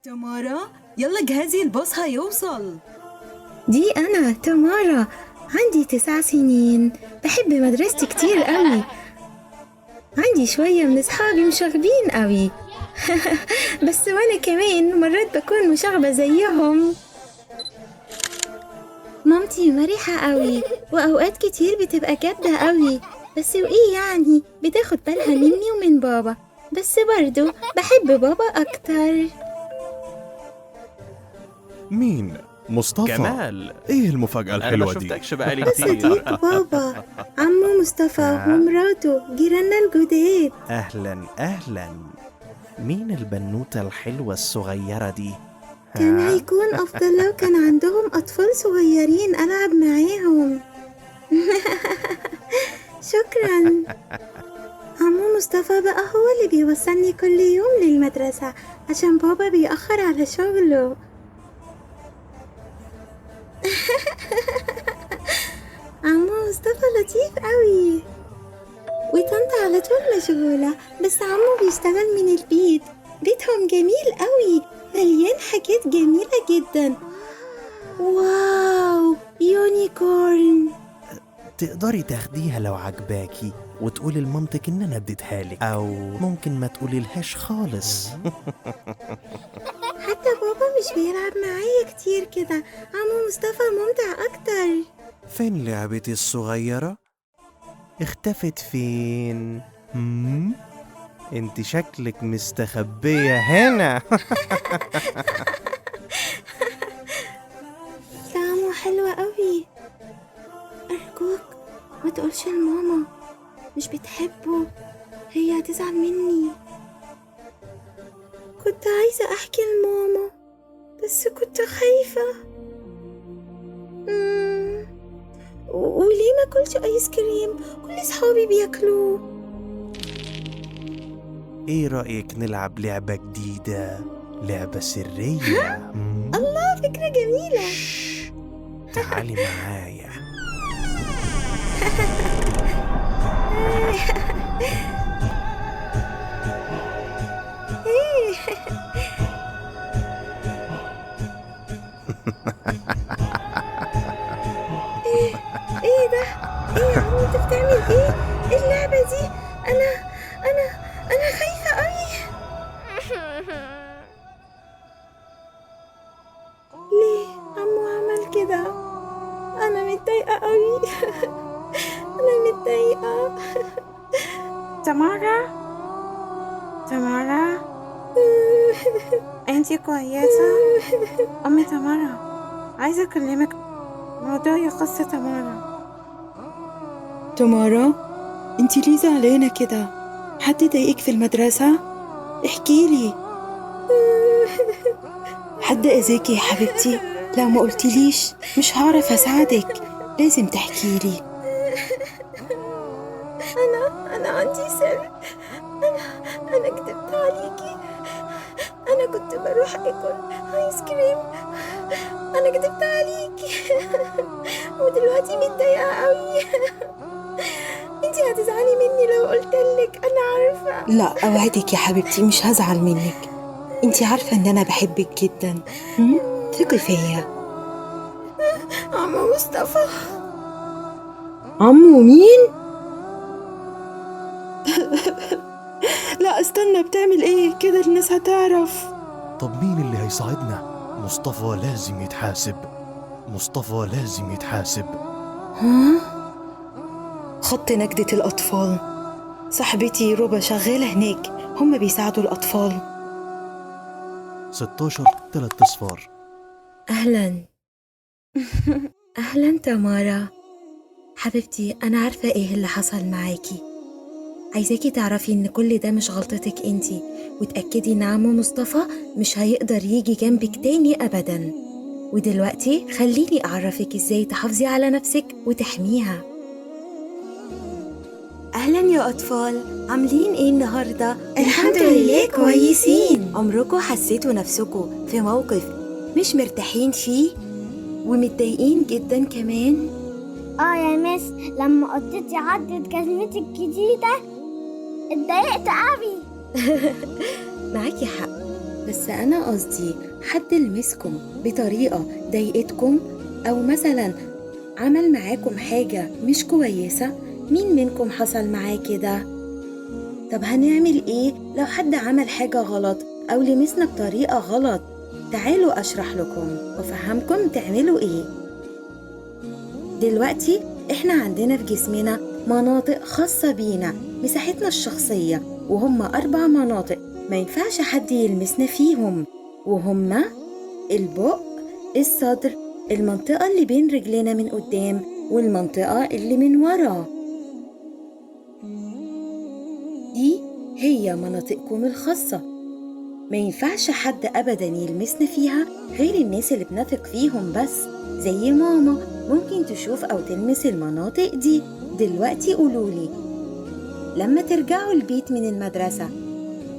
تمارا، يلا جهزي الباص هيوصل. دي أنا تمارا، عندي 9 سنين، بحب مدرستي كتير قوي. عندي شوية من أصحابي مشاغبين قوي بس وأنا كمان مرات بكون مشاغبة زيهم. مامتي مرحة قوي وأوقات كتير بتبقى جادة قوي، بس وإيه يعني بتاخد بالها مني ومن بابا، بس برضو بحب بابا أكتر. مين؟ مصطفى؟ كمال، ايه المفاجأة انا ما الحلوة دي؟ شفتكش بقالي ده كتير. صديق بابا، عمو مصطفى ومراته جيراننا الجداد. اهلا اهلا. مين البنوتة الحلوة الصغيرة دي؟ كان هيكون أفضل لو كان عندهم أطفال صغيرين ألعب معاهم شكرا. عمو مصطفى بقى هو اللي بيوصلني كل يوم للمدرسة عشان بابا بيأخر على شغله عمو مصطفى لطيف قوي، وطنط على طول مشغولة، بس عمو بيشتغل من البيت. بيتهم جميل قوي، مليان حاجات جميلة جدا. واو، يونيكورن. تقدري تاخديها لو عجباكي وتقولي لمامتك ان انا اديتها لك، او ممكن ما تقولي لهاش خالص. حتى بابا مش بيلعب معايا كتير كده، عمو مصطفى ممتع أكتر. فين لعبتي الصغيرة؟ اختفت فين؟ انت شكلك مستخبية هنا. طعمه حلو قوي، أرجوك ما تقولش لماما، مش بتحبه، هي هتزعل مني. كنت عايزة أحكي لماما بس كنت خايفة. وليه ما كلش آيس كريم؟ كل صحابي بياكلوه. ايه رأيك نلعب لعبة جديدة، لعبة سرية؟ الله، فكرة جميلة. تعالي معايا. ايه ده؟ ايه يا عم، انت بتعمل ايه؟ ايه اللعبة دي؟ انا خايفة قوي. ليه عمو عمل كده؟ انا متضايقة قوي انا متضايقة. تمارا، تمارا، انتي كويسة؟ أمي تمارا، عايزة أكلمك موضوع يخص تمارا. تمارا، انتي ليه زعلانة كده؟ حد ضايقك في المدرسة؟ احكيلي. حد أذاكي يا حبيبتي؟ لو ما قلتليش مش هعرف أساعدك، لازم تحكيلي. انا عندي سر. انا كدبت عليكي. انا كنت بروح اكل ايس كريم. انا كدبت عليكي ودلوقتي متضايقة قوي انتي هتزعلي مني لو قلتلك، انا عارفة. لا، أوعدك يا حبيبتي مش هزعل منك، انتي عارفة ان أنا بحبك جدا. ثقي فيا. عمو مصطفى. عمو مين؟ لا استنى، بتعمل ايه كده؟ الناس هتعرف. طب مين اللي هيساعدنا؟ مصطفى لازم يتحاسب، مصطفى لازم يتحاسب. ها؟ خط نجدة الأطفال، صاحبتي ربا شغالة هناك، هم بيساعدوا الأطفال. 16 3 أصفار. أهلا أهلا تمارا حبيبتي، أنا عارفة إيه اللي حصل معاكي. عايزاكي تعرفي إن كل ده مش غلطتك انتي، وتأكدي إن عمو مصطفى مش هيقدر يجي جنبك تاني أبدا. ودلوقتي خليني أعرفك إزاي تحافظي على نفسك وتحميها. أهلا يا أطفال، عاملين إيه النهاردة؟ الحمد لله كويسين. عمركم حسيتوا نفسكم في موقف مش مرتاحين فيه ومتضايقين جدا كمان؟ يا مس، لما قطتي عدت كلمتي الجديدة اتضايقت قوي. معاكي حق، بس أنا قصدي حد لمسكم بطريقة ضايقتكم، أو مثلا عمل معاكم حاجة مش كويسة. مين منكم حصل معاه كده؟ طب هنعمل إيه لو حد عمل حاجة غلط أو لمسنا بطريقة غلط؟ تعالوا أشرح لكم وأفهمكم تعملوا إيه. دلوقتي إحنا عندنا في جسمنا مناطق خاصة بينا، مساحتنا الشخصية، وهم 4 مناطق ما ينفعش حد يلمسنا فيهم، وهم البق، الصدر، المنطقة اللي بين رجلنا من قدام، والمنطقة اللي من ورا. دي هي مناطقكم الخاصة، ما ينفعش حد أبدا يلمسنا فيها غير الناس اللي بنثق فيهم بس، زي ماما ممكن تشوف أو تلمس المناطق دي. دلوقتي قولولي، لما ترجعوا البيت من المدرسة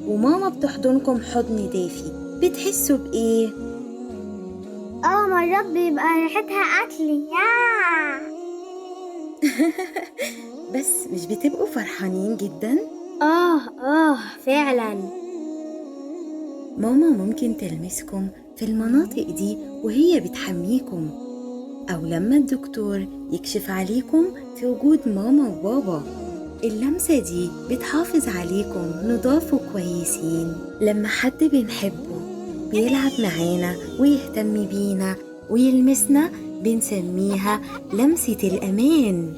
وماما بتحضنكم حضن دافي بتحسوا بإيه؟ مرات بيبقى ريحتها أكلي بس مش بتبقوا فرحانين جدا؟ فعلا. ماما ممكن تلمسكم في المناطق دي وهي بتحميكم، أو لما الدكتور يكشف عليكم في وجود ماما وبابا. اللمسة دي بتحافظ عليكم نضاف وكويسين. لما حد بنحبه بيلعب معانا ويهتم بينا ويلمسنا بنسميها لمسة الأمان.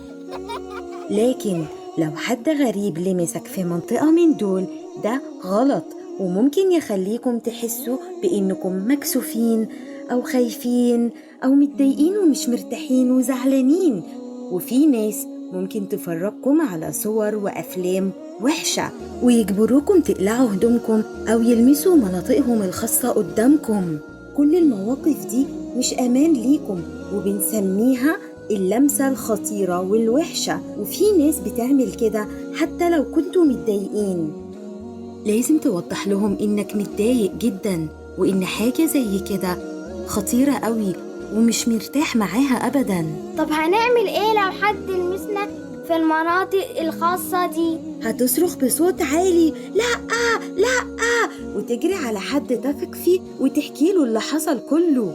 لكن لو حد غريب لمسك في منطقة من دول ده غلط، وممكن يخليكم تحسوا بإنكم مكسوفين أو خايفين أو متضايقين ومش مرتاحين وزعلانين. وفي ناس ممكن تفرجكم على صور وأفلام وحشة ويجبروكم تقلعوا هدومكم أو يلمسوا مناطقهم الخاصة قدامكم. كل المواقف دي مش أمان ليكم، وبنسميها اللمسة الخطيرة والوحشة. وفي ناس بتعمل كده حتى لو كنتوا متضايقين. لازم توضح لهم إنك متضايق جدا، وإن حاجة زي كده خطيرة قوي ومش مرتاح معاها أبدا. طب هنعمل إيه لو حد لمسنا في المناطق الخاصة دي؟ هتصرخ بصوت عالي لأ لأ، وتجري على حد تثق فيه وتحكي له اللي حصل كله.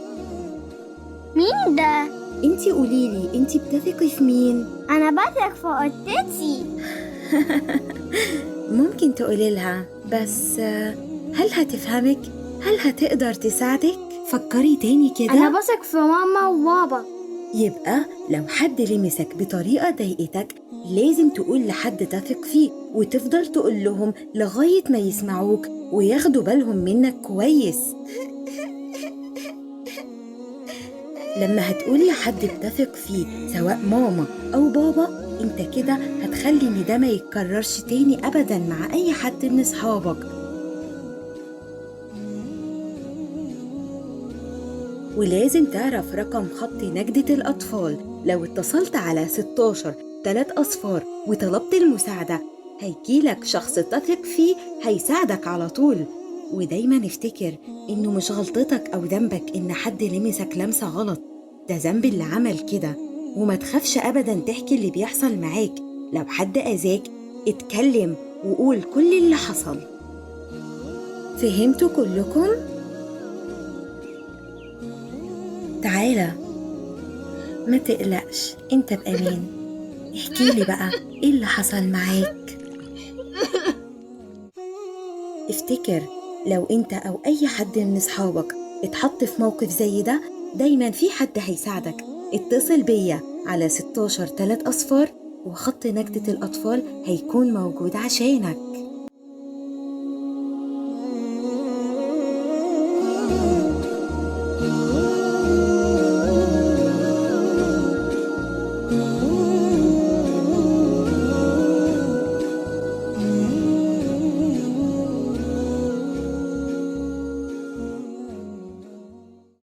مين ده؟ انتي قوليلي، انتي بتثقي في مين؟ أنا بثق في قطتي. ممكن تقولي لها، بس هل هتفهمك؟ هل هتقدر تساعدك؟ فكري تاني كده. أنا بثق في ماما وبابا. يبقى لو حد لمسك بطريقة ضايقتك لازم تقول لحد تثق فيه، وتفضل تقول لهم لغاية ما يسمعوك وياخدوا بالهم منك كويس. لما هتقول لحد بتثق فيه سواء ماما أو بابا، انت كده هتخلي ان ده ما يتكررش تاني أبدا مع أي حد من أصحابك. ولازم تعرف رقم خط نجدة الأطفال. لو اتصلت على 16 3 أصفار وطلبت المساعدة هيجيلك شخص تثق فيه هيساعدك على طول. ودايما افتكر إنه مش غلطتك أو ذنبك إن حد لمسك لمسة غلط، ده ذنب اللي عمل كده. وما تخافش أبدا تحكي اللي بيحصل معاك. لو حد أذاك اتكلم وقول كل اللي حصل. فهمتوا كلكم؟ تعالى، ما تقلقش، انت بأمان. احكيلي بقى ايه اللي حصل معاك. افتكر لو انت او اي حد من اصحابك اتحط في موقف زي ده دايما في حد هيساعدك. اتصل بيا على 16 3 أصفار وخط نجدة الأطفال هيكون موجود عشانك.